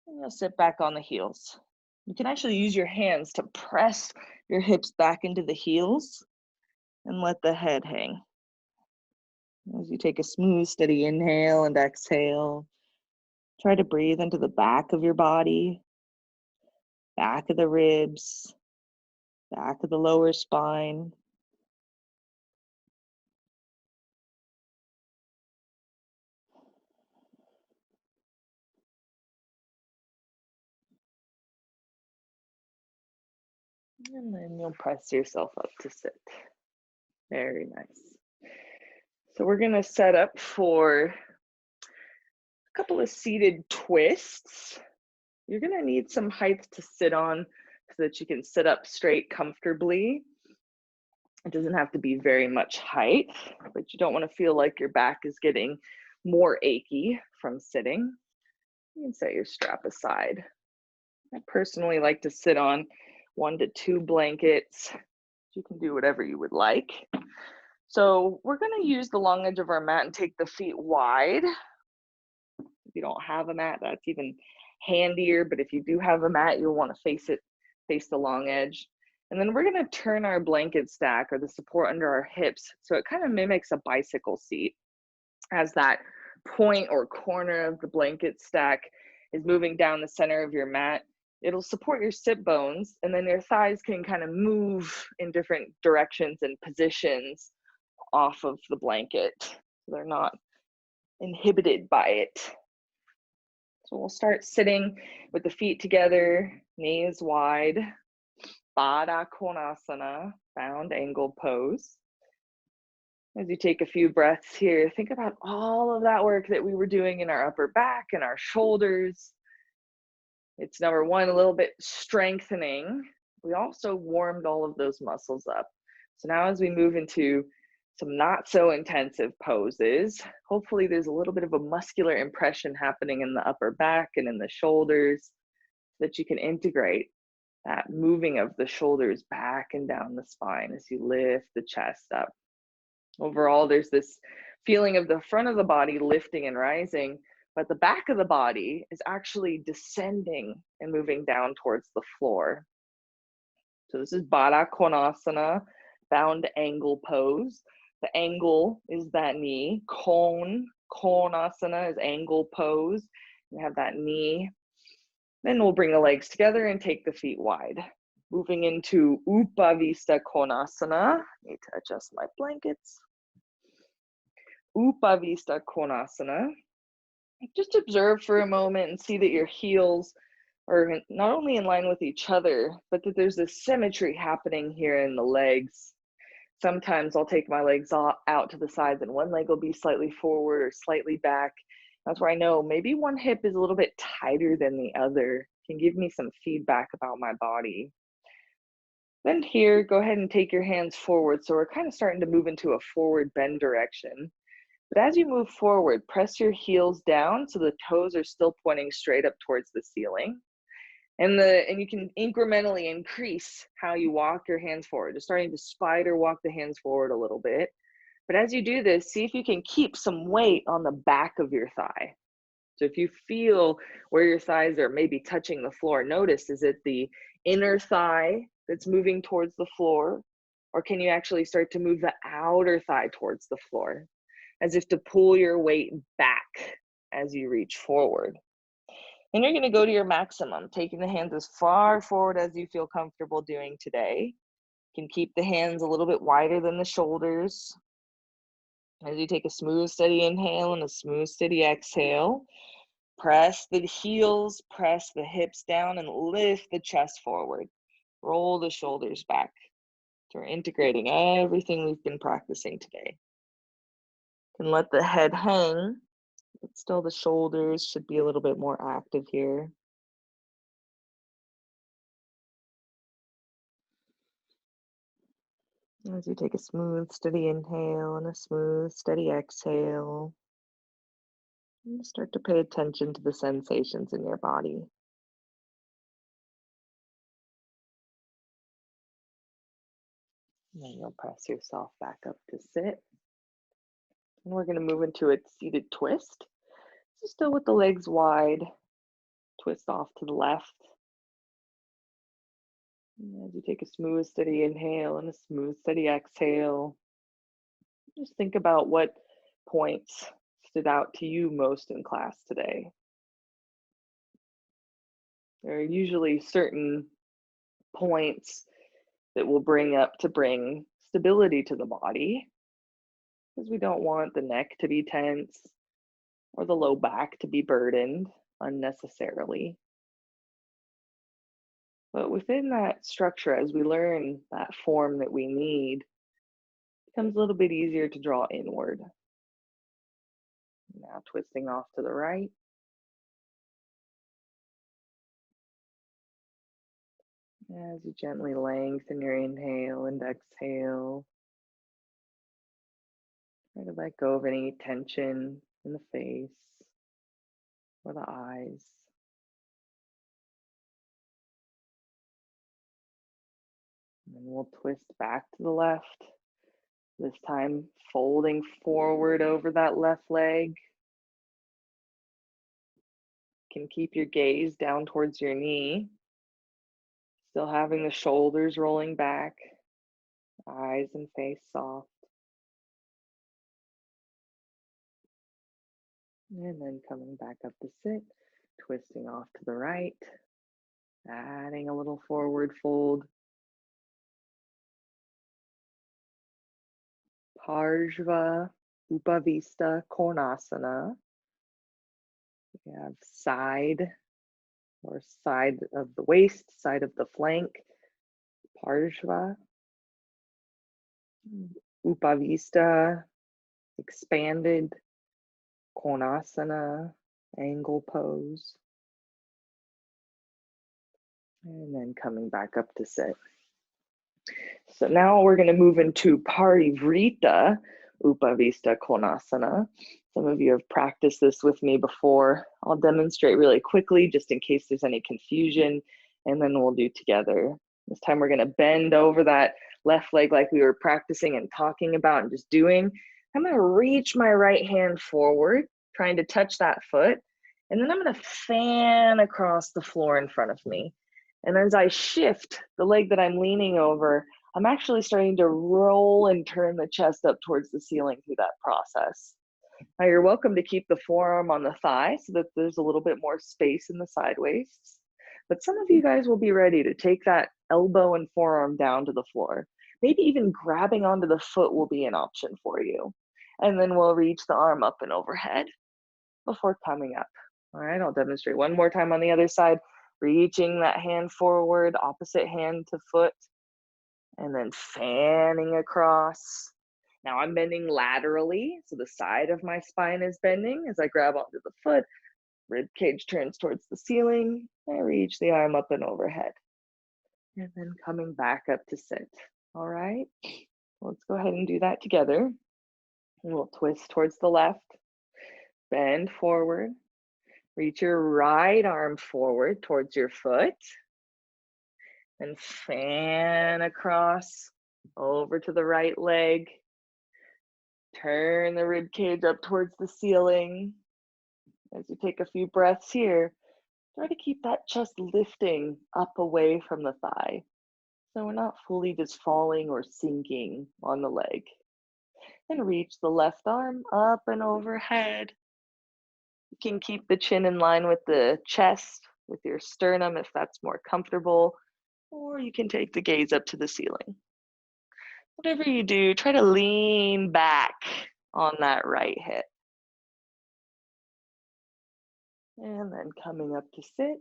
And you'll sit back on the heels. You can actually use your hands to press your hips back into the heels and let the head hang. As you take a smooth, steady inhale and exhale, try to breathe into the back of your body, back of the ribs, back of the lower spine. And then you'll press yourself up to sit. Very nice. So we're going to set up for a couple of seated twists. You're going to need some height to sit on so that you can sit up straight comfortably. It doesn't have to be very much height, but you don't want to feel like your back is getting more achy from sitting. You can set your strap aside. I personally like to sit on 1 to 2 blankets. You can do whatever you would like. So we're going to use the long edge of our mat and take the feet wide. If you don't have a mat, that's even handier, but if you do have a mat, you'll want to face the long edge. And then we're going to turn our blanket stack or the support under our hips so it kind of mimics a bicycle seat, as that point or corner of the blanket stack is moving down the center of your mat. It'll support your sit bones, and then your thighs can kind of move in different directions and positions off of the blanket. So they're not inhibited by it. So we'll start sitting with the feet together, knees wide, Baddha Konasana, bound angle pose. As you take a few breaths here, think about all of that work that we were doing in our upper back and our shoulders. It's number one, a little bit strengthening. We also warmed all of those muscles up. So now as we move into some not so intensive poses, hopefully there's a little bit of a muscular impression happening in the upper back and in the shoulders so that you can integrate that moving of the shoulders back and down the spine as you lift the chest up. Overall, there's this feeling of the front of the body lifting and rising, but the back of the body is actually descending and moving down towards the floor. So this is Baddha Konasana, bound angle pose. The angle is that knee. Konasana is angle pose. You have that knee. Then we'll bring the legs together and take the feet wide. Moving into Upavista Konasana. Need to adjust my blankets. Upavista Konasana. Just observe for a moment and see that your heels are not only in line with each other, but that there's this symmetry happening here in the legs. Sometimes I'll take my legs out to the sides and one leg will be slightly forward or slightly back. That's where I know maybe one hip is a little bit tighter than the other. Can give me some feedback about my body. Then here, go ahead and take your hands forward. So we're kind of starting to move into a forward bend direction. But as you move forward, press your heels down so the toes are still pointing straight up towards the ceiling. And you can incrementally increase how you walk your hands forward. Just starting to spider walk the hands forward a little bit. But as you do this, see if you can keep some weight on the back of your thigh. So if you feel where your thighs are maybe touching the floor, notice, is it the inner thigh that's moving towards the floor? Or can you actually start to move the outer thigh towards the floor? As if to pull your weight back as you reach forward. And you're going to go to your maximum, taking the hands as far forward as you feel comfortable doing today. You can keep the hands a little bit wider than the shoulders. As you take a smooth, steady inhale and a smooth, steady exhale, press the heels, press the hips down, and lift the chest forward. Roll the shoulders back. So we're integrating everything we've been practicing today. You can let the head hang, but still the shoulders should be a little bit more active here. As you take a smooth, steady inhale and a smooth, steady exhale, and start to pay attention to the sensations in your body. And then you'll press yourself back up to sit. And we're going to move into a seated twist. So still with the legs wide, twist off to the left. And as you take a smooth, steady inhale and a smooth, steady exhale, just think about what points stood out to you most in class today. There are usually certain points that will bring stability to the body, because we don't want the neck to be tense or the low back to be burdened unnecessarily. But within that structure, as we learn that form that we need, it becomes a little bit easier to draw inward. Now twisting off to the right. As you gently lengthen your inhale and exhale, try to let go of any tension in the face or the eyes. And then we'll twist back to the left, this time folding forward over that left leg. You can keep your gaze down towards your knee, still having the shoulders rolling back, eyes and face soft. And then coming back up to sit, twisting off to the right, adding a little forward fold. Parshva Upavista Konasana. We have side or side of the waist, side of the flank, Parshva. Upavista, expanded, Konasana, angle pose. And then coming back up to sit. So now we're going to move into Parivrita Upavista Konasana. Some of you have practiced this with me before. I'll demonstrate really quickly just in case there's any confusion, and then we'll do together. This time we're going to bend over that left leg like we were practicing and talking about and just doing. I'm going to reach my right hand forward, trying to touch that foot, and then I'm going to fan across the floor in front of me. And as I shift the leg that I'm leaning over, I'm actually starting to roll and turn the chest up towards the ceiling through that process. Now you're welcome to keep the forearm on the thigh so that there's a little bit more space in the side waists. But some of you guys will be ready to take that elbow and forearm down to the floor. Maybe even grabbing onto the foot will be an option for you. And then we'll reach the arm up and overhead before coming up. All right, I'll demonstrate one more time on the other side. Reaching that hand forward, opposite hand to foot, and then fanning across. Now I'm bending laterally, so the side of my spine is bending as I grab onto the foot. Rib cage turns towards the ceiling. I reach the arm up and overhead. And then coming back up to sit. All right, let's go ahead and do that together. And we'll twist towards the left, bend forward, reach your right arm forward towards your foot, and fan across over to the right leg. Turn the rib cage up towards the ceiling. As you take a few breaths here, try to keep that chest lifting up away from the thigh, so we're not fully just falling or sinking on the leg. And reach the left arm up and overhead. You can keep the chin in line with the chest, with your sternum if that's more comfortable, or you can take the gaze up to the ceiling. Whatever you do, try to lean back on that right hip. And then coming up to sit,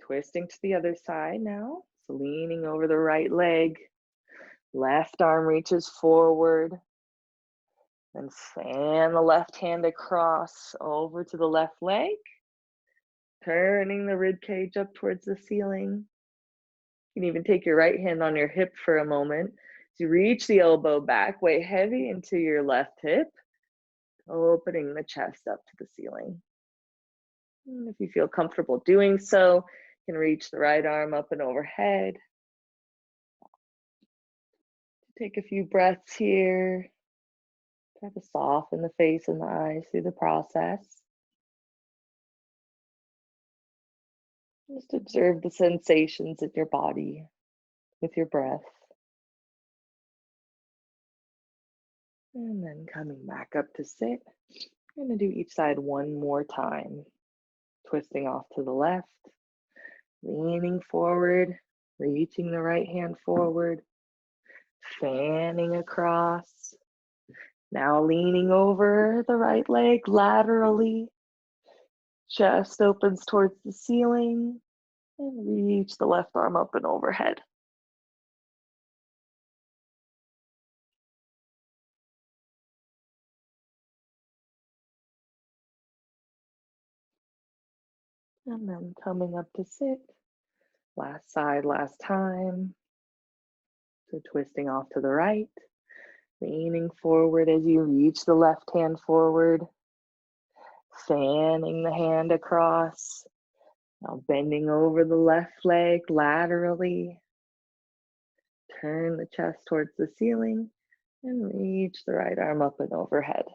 twisting to the other side now. So leaning over the right leg, left arm reaches forward, then fan the left hand across over to the left leg, turning the rib cage up towards the ceiling. You can even take your right hand on your hip for a moment. So you reach the elbow back, weight heavy into your left hip, opening the chest up to the ceiling. And if you feel comfortable doing so, you can reach the right arm up and overhead. Take a few breaths here. Try to soften the face and the eyes through the process. Just observe the sensations in your body with your breath. And then coming back up to sit. I'm going to do each side one more time. Twisting off to the left, leaning forward, reaching the right hand forward, fanning across. Now leaning over the right leg laterally. Chest opens towards the ceiling and reach the left arm up and overhead. And then coming up to sit. Last side, last time. So twisting off to the right, leaning forward as you reach the left hand forward, fanning the hand across. Now bending over the left leg laterally. Turn the chest towards the ceiling and reach the right arm up and overhead.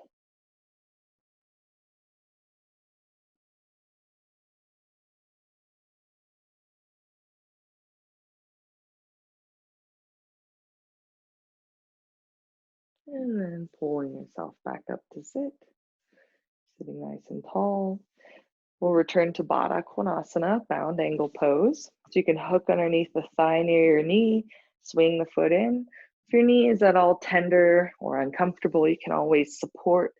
And then pulling yourself back up to sit, sitting nice and tall. We'll return to Baddha Konasana, bound angle pose. So you can hook underneath the thigh near your knee, swing the foot in. If your knee is at all tender or uncomfortable, you can always support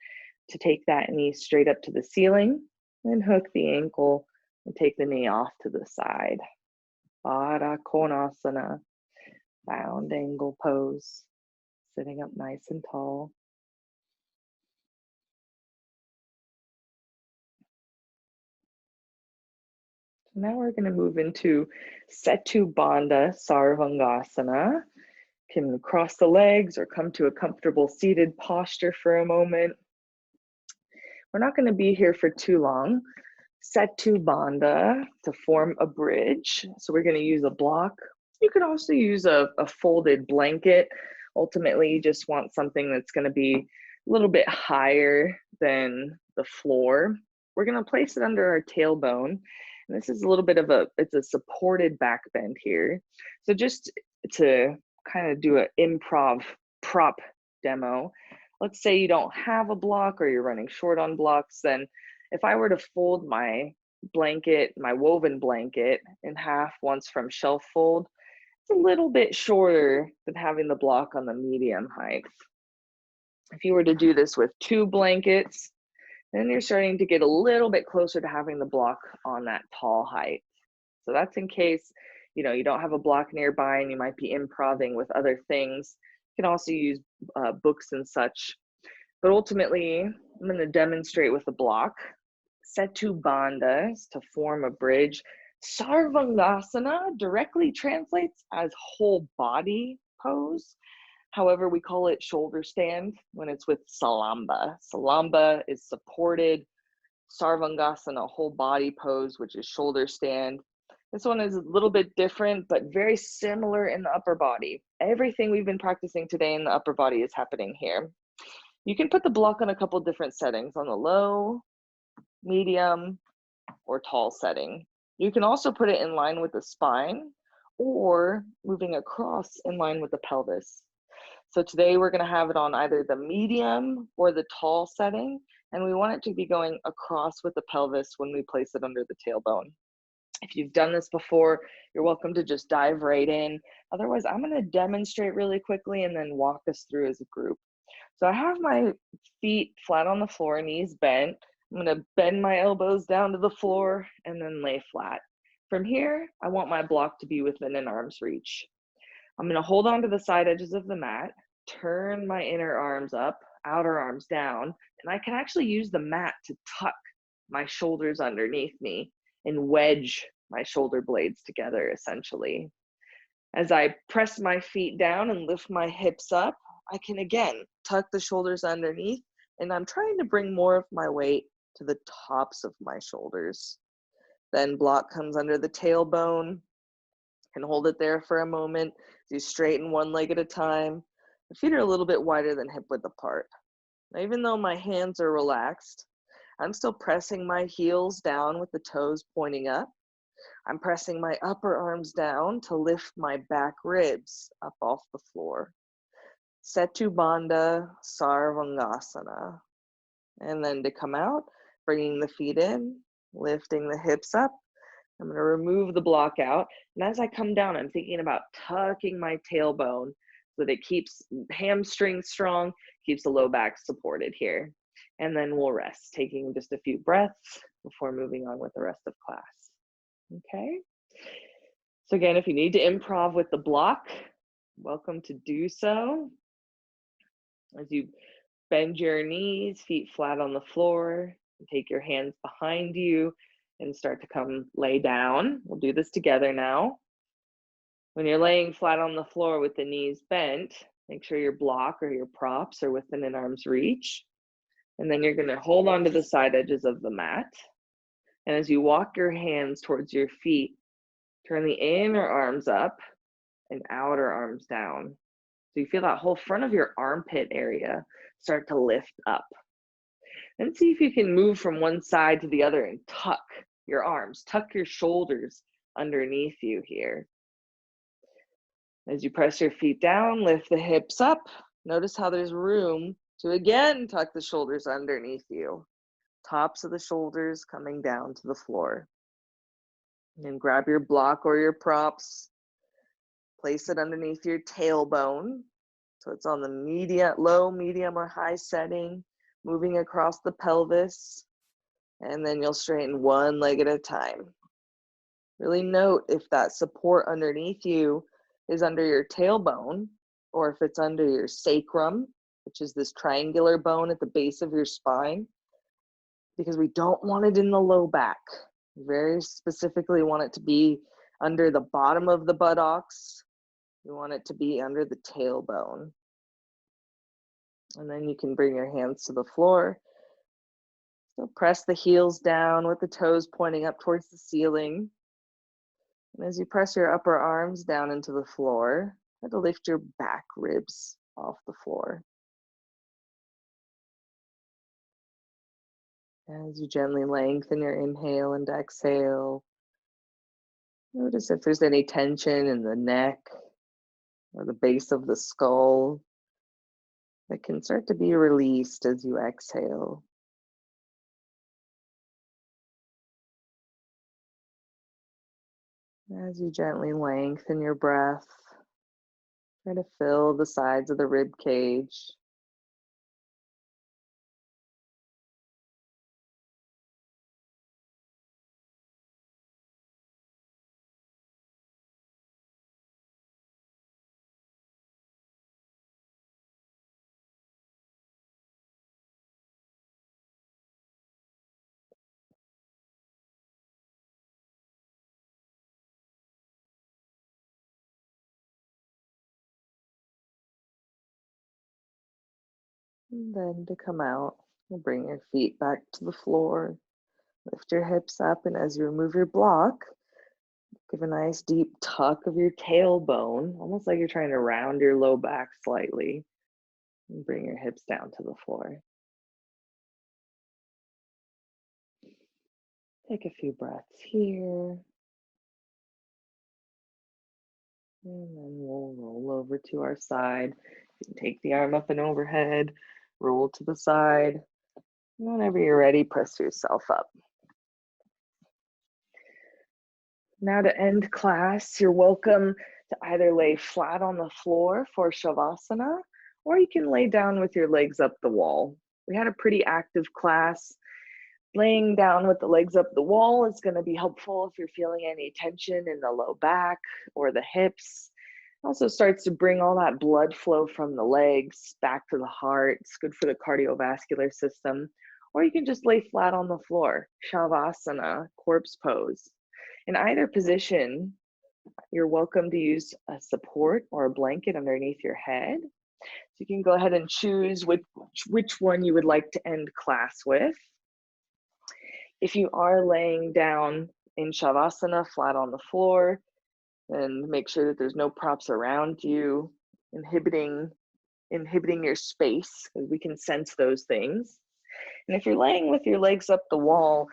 to take that knee straight up to the ceiling, then hook the ankle and take the knee off to the side. Baddha Konasana, bound angle pose. Sitting up nice and tall. Now we're going to move into Setu Bandha Sarvangasana. You can cross the legs or come to a comfortable seated posture for a moment. We're not going to be here for too long. Setu Bandha to form a bridge. So we're going to use a block. You could also use a folded blanket. Ultimately, you just want something that's going to be a little bit higher than the floor. We're going to place it under our tailbone. And this is a little bit of it's a supported back bend here. So just to kind of do an improv prop demo, let's say you don't have a block or you're running short on blocks, then if I were to fold my blanket, my woven blanket in half once from shelf fold, it's a little bit shorter than having the block on the medium height. If you were to do this with 2 blankets, then you're starting to get a little bit closer to having the block on that tall height. So that's in case, you don't have a block nearby and you might be improving with other things. You can also use books and such. But ultimately, I'm going to demonstrate with a block. Setu bandhas to form a bridge. Sarvangasana directly translates as whole body pose. However, we call it shoulder stand when it's with salamba. Salamba is supported. Sarvangasana, whole body pose, which is shoulder stand. This one is a little bit different, but very similar in the upper body. Everything we've been practicing today in the upper body is happening here. You can put the block on a couple different settings, on the low, medium, or tall setting. You can also put it in line with the spine or moving across in line with the pelvis. So today we're going to have it on either the medium or the tall setting, and we want it to be going across with the pelvis when we place it under the tailbone. If you've done this before, you're welcome to just dive right in. Otherwise, I'm going to demonstrate really quickly and then walk us through as a group. So I have my feet flat on the floor, knees bent. I'm going to bend my elbows down to the floor and then lay flat. From here, I want my block to be within an arm's reach. I'm going to hold on to the side edges of the mat, turn my inner arms up, outer arms down, and I can actually use the mat to tuck my shoulders underneath me and wedge my shoulder blades together, essentially. As I press my feet down and lift my hips up, I can again tuck the shoulders underneath, and I'm trying to bring more of my weight to the tops of my shoulders. Then block comes under the tailbone, and hold it there for a moment. You straighten one leg at a time. The feet are a little bit wider than hip width apart. Now, even though my hands are relaxed, I'm still pressing my heels down with the toes pointing up. I'm pressing my upper arms down to lift my back ribs up off the floor. Setu bandha sarvangasana. And then to come out, bringing the feet in, lifting the hips up. I'm going to remove the block out. And as I come down, I'm thinking about tucking my tailbone so that it keeps hamstrings strong, keeps the low back supported here. And then we'll rest, taking just a few breaths before moving on with the rest of class. Okay. So again, if you need to improv with the block, welcome to do so. As you bend your knees, feet flat on the floor, and take your hands behind you and start to come lay down. We'll do this together now. When you're laying flat on the floor with the knees bent, make sure your block or your props are within an arm's reach. And then you're going to hold on to the side edges of the mat. And as you walk your hands towards your feet, turn the inner arms up and outer arms down. So you feel that whole front of your armpit area start to lift up. And see if you can move from one side to the other and tuck your arms, tuck your shoulders underneath you here. As you press your feet down, lift the hips up. Notice how there's room to again tuck the shoulders underneath you. Tops of the shoulders coming down to the floor. And grab your block or your props. Place it underneath your tailbone. So it's on the low, medium, or high setting, moving across the pelvis. And then you'll straighten one leg at a time. Really note if that support underneath you is under your tailbone or if it's under your sacrum, which is this triangular bone at the base of your spine, because we don't want it in the low back. We very specifically want it to be under the bottom of the buttocks. We want it to be under the tailbone. And then you can bring your hands to the floor. So press the heels down with the toes pointing up towards the ceiling. And as you press your upper arms down into the floor, try to lift your back ribs off the floor. As you gently lengthen your inhale and exhale, Notice if there's any tension in the neck or the base of the skull that can start to be released as you exhale. As you gently lengthen your breath, try to fill the sides of the rib cage. And then to come out, you'll bring your feet back to the floor. Lift your hips up, and as you remove your block, give a nice deep tuck of your tailbone, almost like you're trying to round your low back slightly. And bring your hips down to the floor. Take a few breaths here. And then we'll roll over to our side. You can take the arm up and overhead, roll to the side. And whenever you're ready, press yourself up. Now to end class, you're welcome to either lay flat on the floor for Shavasana, or you can lay down with your legs up the wall. We had a pretty active class. Laying down with the legs up the wall is going to be helpful if you're feeling any tension in the low back or the hips. It also starts to bring all that blood flow from the legs back to the heart. It's good for the cardiovascular system. Or you can just lay flat on the floor, Shavasana, corpse pose. In either position, you're welcome to use a support or a blanket underneath your head. So you can go ahead and choose which one you would like to end class with. If you are laying down in Shavasana, flat on the floor, then make sure that there's no props around you, inhibiting your space, because we can sense those things. And if you're laying with your legs up the wall,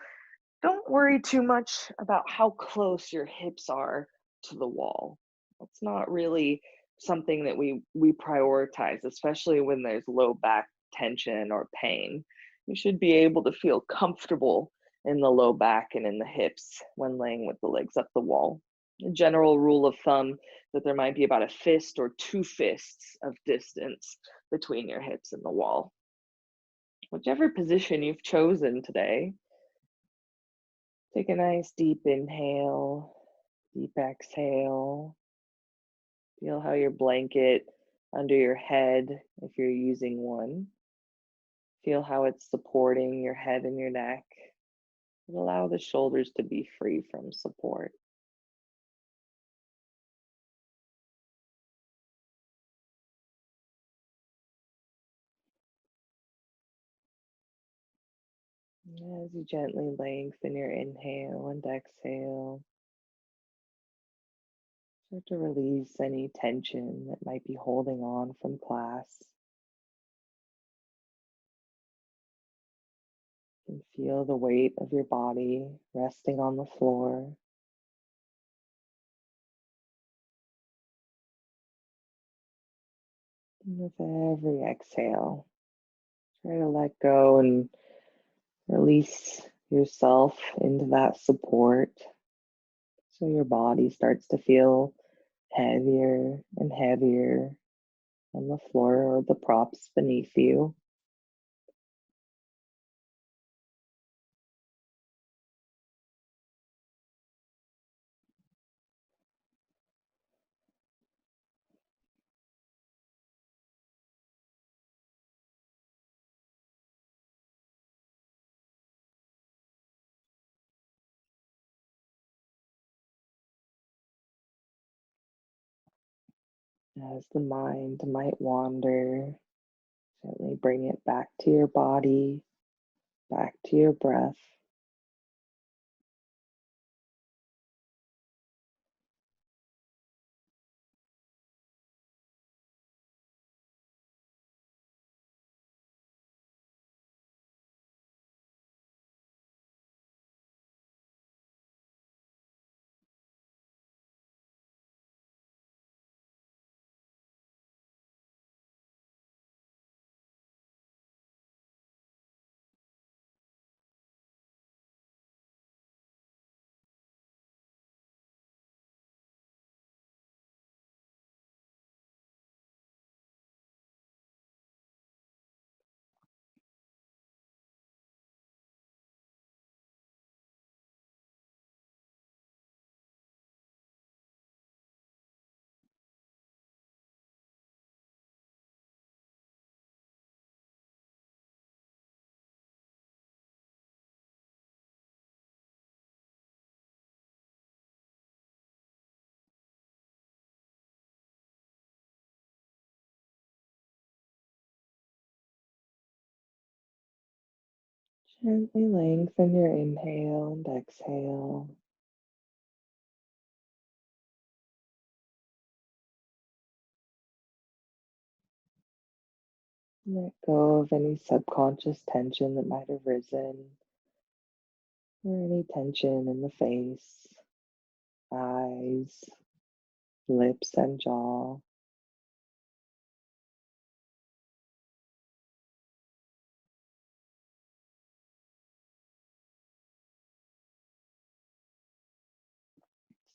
don't worry too much about how close your hips are to the wall. It's not really something that we prioritize, especially when there's low back tension or pain. You should be able to feel comfortable in the low back and in the hips when laying with the legs up the wall. A general rule of thumb that there might be about a fist or 2 fists of distance between your hips and the wall. Whichever position you've chosen today, take a nice deep inhale, deep exhale. Feel how your blanket under your head, if you're using one, feel how it's supporting your head and your neck. And allow the shoulders to be free from support. And as you gently lengthen your inhale and exhale, start to release any tension that might be holding on from class. And feel the weight of your body resting on the floor. And with every exhale, try to let go and release yourself into that support, so your body starts to feel heavier and heavier on the floor or the props beneath you. As the mind might wander, gently bring it back to your body, back to your breath. Gently lengthen your inhale and exhale. Let go of any subconscious tension that might have risen, or any tension in the face, eyes, lips, and jaw.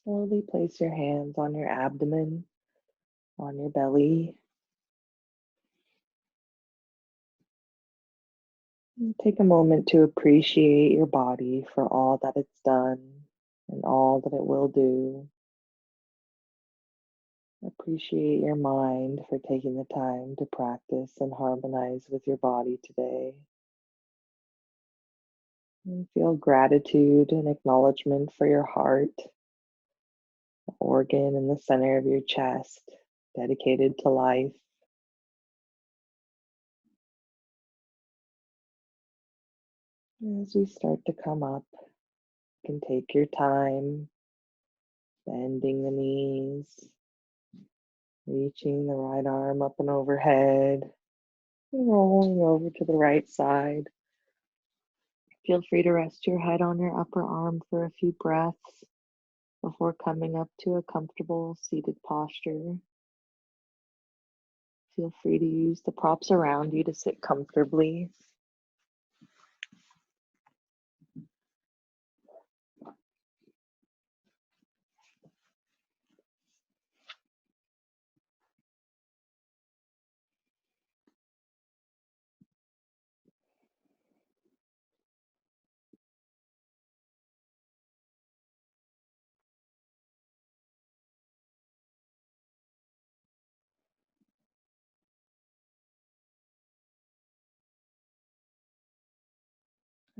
Slowly place your hands on your abdomen, on your belly. And take a moment to appreciate your body for all that it's done and all that it will do. Appreciate your mind for taking the time to practice and harmonize with your body today. And feel gratitude and acknowledgement for your heart, the organ in the center of your chest, dedicated to life. As we start to come up, you can take your time, bending the knees, reaching the right arm up and overhead, and rolling over to the right side. Feel free to rest your head on your upper arm for a few breaths before coming up to a comfortable seated posture. Feel free to use the props around you to sit comfortably.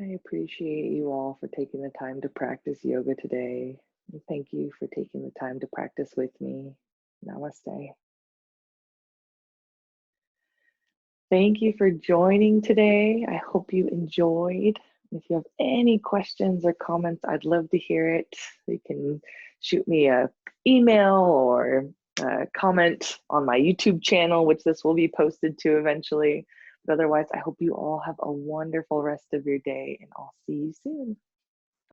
I appreciate you all for taking the time to practice yoga today. And thank you for taking the time to practice with me. Namaste. Thank you for joining today. I hope you enjoyed. If you have any questions or comments, I'd love to hear it. You can shoot me a email or a comment on my YouTube channel, which this will be posted to eventually. But otherwise, I hope you all have a wonderful rest of your day, and I'll see you soon.